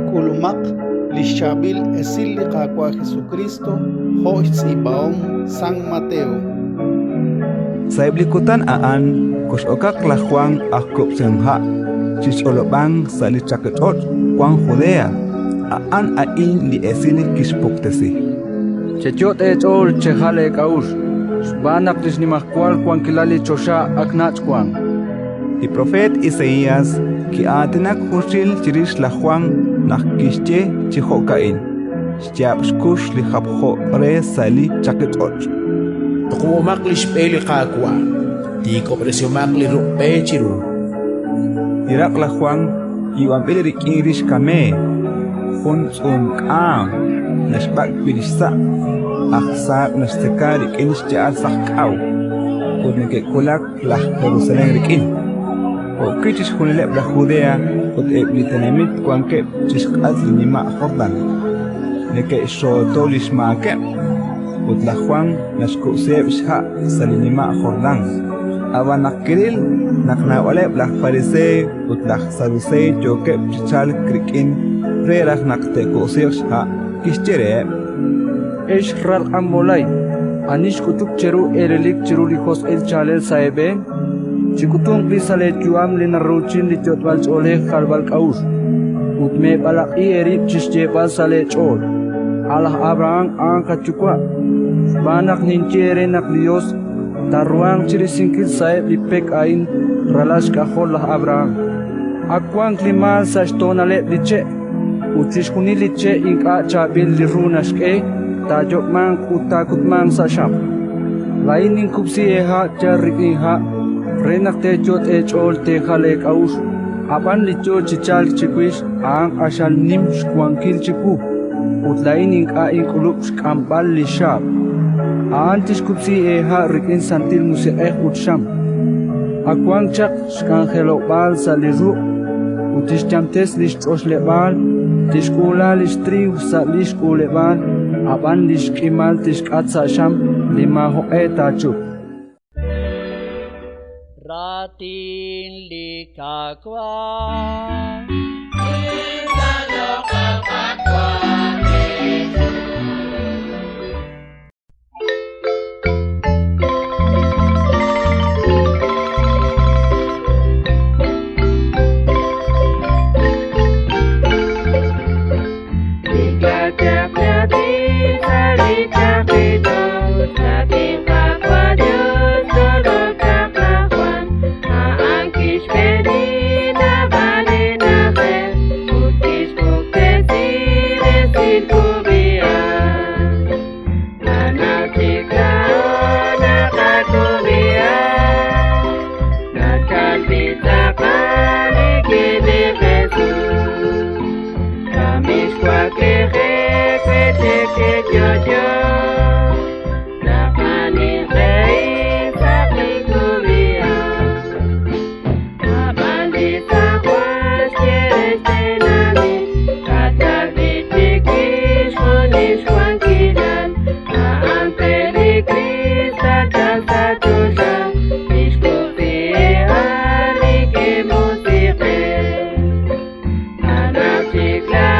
Kulumak lishabil esili kakwa Jesucristo hois ibaom San Mateo. Sa iblikutan aan kusokak la Juan akop semha chisolobang sa lichakot Juan Judea aan ain li esili kispoktesi. Chechot echol chehale kaus banak disnimakwal Juan kilali chosha aknach Juan. Y profet Isaías ki atenak husil chirish la Juan nakishche chihokain. Stiapskush li habho re sali chaketot. Tukumak li speli kakwa. Di ko presyomak li rupe chiru. Irak la Juan iwan pili rikirish kame. Hun kaam nashbak pilisa. Aksar nashteka rikinish jaar sakau. Kudneke kulak lah Jerusalem rikin. Kichis hunilep la Judea ut eblitenemit kuanke chisqas linima Jordan leke shotolis maake ut la Juan naskuseb sha salinima Jordan abanakiril naknawalep la farisei ut la sadusei joke chichal krikin rerak nakte kuseb sha kischere Eshral amolai anish kutuk cheru erelik cheru likos el chalel saebe Chikutung krisale juam linaruchin li jotwal oleh kalbal kaus. Utme balak i erip chisje sale chol. Allah Abraham ang kachukwa. Banak ninchere nak Dios. Taruang ciri singkil saeb lipek ain ralas kahol lah Abraham. Akwang klimal sa stonale liche. Utis kuni liche inka chabil lirunas ke. Tajok mang utakut mang sa syam. Lain kupsi eha carik iha. Renak tejot echol tekhale kaus apan licho chichal chikwis ang asal nim skwangkil chiku utlain inka inkuluk skampal lishab antis kupsi eha rikin santil musiek utsham akwang chak skankelo bal saliru utis chamtes lishos lebal tiskula listri sa liskule bal apan liskimal tiskat sa sham lima ho etachu Ratin likakwa Anak cikla